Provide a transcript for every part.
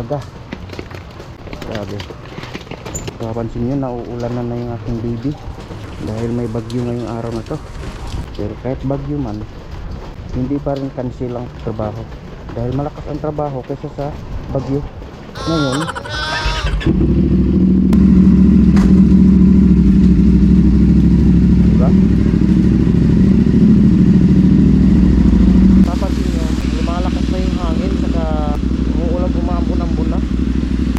umaga. Grabe. Kapansin nyo, nauulanan na yung aking baby dahil may bagyo ngayong araw na to. Pero kahit bagyo man, hindi pa rin cancel ang trabaho dahil malakas ang trabaho kaysa sa bagyo. Ngayon, diba? Papansin nyo, lumalakas na yung hangin, saka umuulan, umambon na.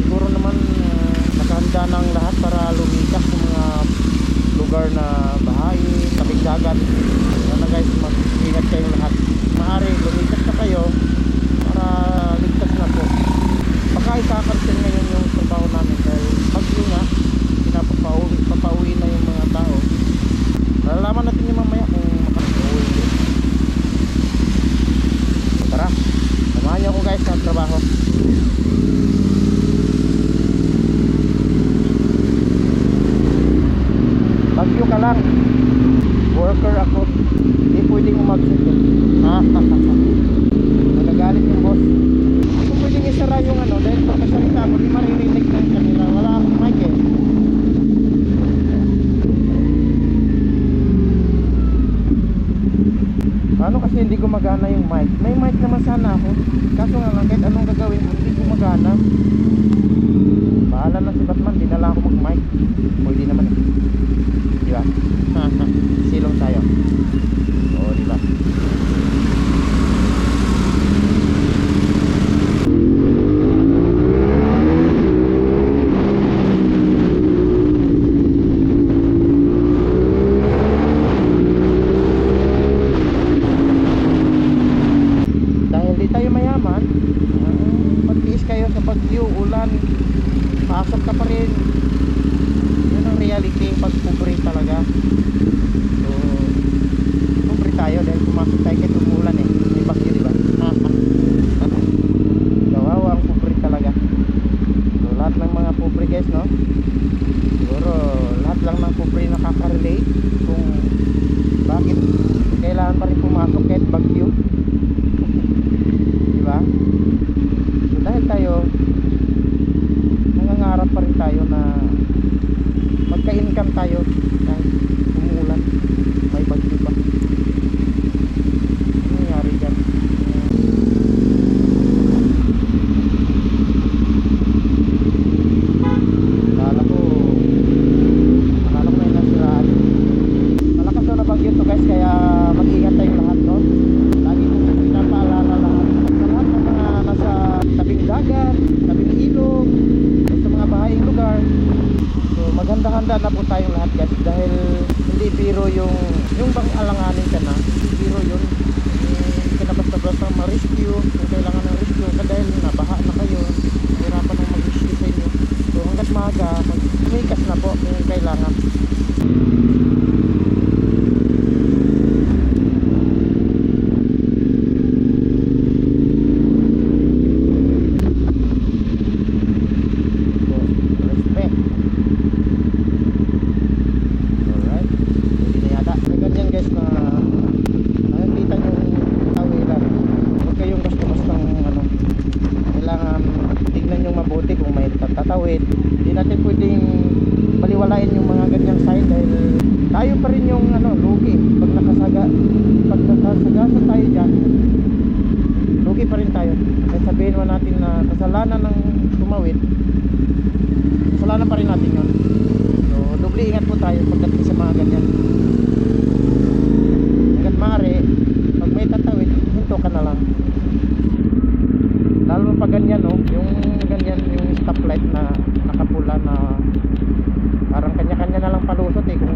Siguro naman nakahanda na ang lahat para lumikas sa mga lugar na bahayin, tabing dagat. Sana guys, mag-ingat kayong lahat. Maaari lumikas na kayo para ligtas na po. Baka ika-cancel ngayon yung trabaho namin dahil bagyo nga, papauwi na yung mga tao. Malalaman natin yung mamaya kung makakauwi din. Tara, samahan niyo ako guys sa trabaho. Bagyo ka lang, worker ako, hindi pwedeng umabsent eh. Nagagalit yung boss. Hindi ko pwedeng isara yung ano dahil pag kasalita ako, di maririnig ng kanila. Wala akong mic eh. Paano kasi hindi gumagana yung mic? May mic naman sana ako, kaso nga lang kahit anong gagawin ko, hindi gumagana. Bahala na si Batman, dinala ako mag-mic. Pwede naman eh, diba? Silong tayo. Oo, diba? Dahil di tayo mayaman, pagtiis kayo sa bagyo, ulan, pasok ka pa rin. Yun ang reality pag pobre talaga. So pobre tayo dahil pumasok tayo kahit umulan eh, may bagyo, diba? Kawawa ang pobre talaga. So lahat ng mga pobre guys, no, siguro lahat lang ng pobre nakaka-relate kung bakit kailangan pa rin pumasok kahit bagyo. Diba? So dahil tayo nangangarap pa rin tayo na magka-income tayo kahit umuulan, may bagyo pa. Ano nangyari dyan? Akala ko may nasiraan. Malakas daw na bagyo to guys, kaya mag-ingat tayong lahat, no? Lagi kong pinapaalala lahat sa lahat ng mga nasa tabing dagat, tabing ilog, sa mga bahayang lugar. So maghanda-handa na po tayong lahat guys, dahil hindi biro yung bang alanganin ka na, hindi biro yun. Hindi ka na basta-basta ma-rescue kung kailangan ng rescue ka dahil nabaha na kayo, mahirapan ng mag-rescue sa inyo. So hanggat maaga, mag-umikas na po kung kailangan. Tatawid, hindi natin pwedeng baliwalain yung mga ganyang sign dahil tayo pa rin yung lugi pag nakasagasa tayo dyan, lugi pa rin tayo. Kahit sabihin mo natin na kasalanan ng tumawid, kasalanan pa rin natin yun. So doble ingat po tayo pagdating sa mga ganyan. Hanggat maaari, pag may tatawid, hinto ka na lang. Lalo pa ganyan, no, yung ganyan, yung stoplight na nakapula na parang kanya-kanya na lang palusot eh kung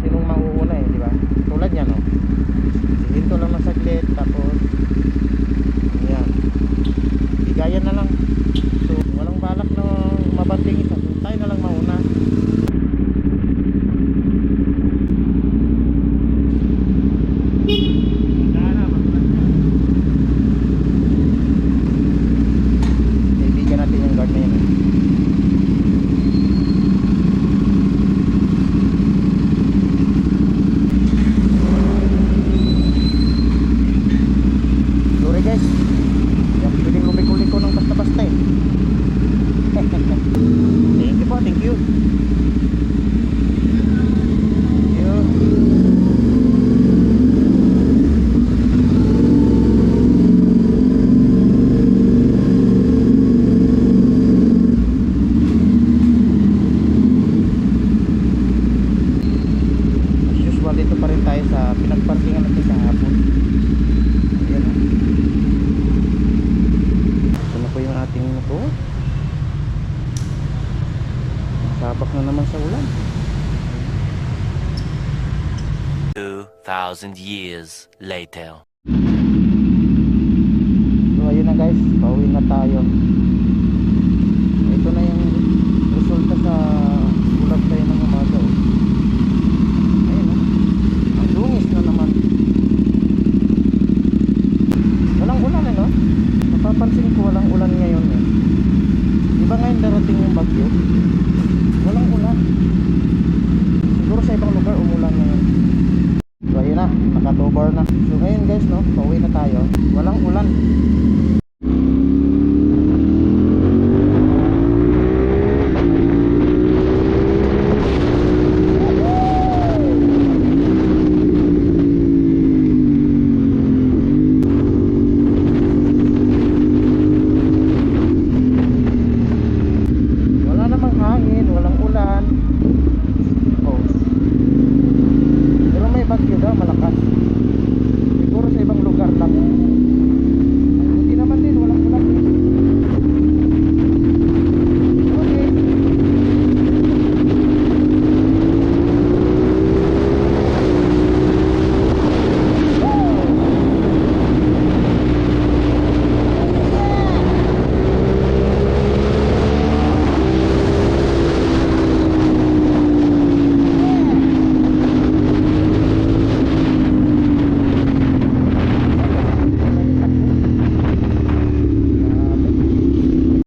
sinong mauuna eh, di ba? Tulad niya, no, hinto lang na saglit, tapos ayan, bigayan na lang. So walang balak na mabanting isa, so tayo na lang mauna. Natin yung guard na yun. nandito pa rin tayo sa pinagparkingan natin kahapon. Ayan, oh. Ito na po yung ating motor. Sabak na naman sa ulan. 2,000 years later. So ayun na guys, pauwi na tayo. Ito na yung resulta sa ulap tayo ng umaga, oh. Ayun, oh. Ang dungis na naman. Walang ulan, no? Napapansin ko walang ulan ngayon, eh. Di ba ngayon darating yung bagyo? Walang ulan. Siguro sa ibang lugar umulan ngayon. So ayun na, naka-2 bar na. So ngayon guys, no, pauwi na tayo. Walang ulan.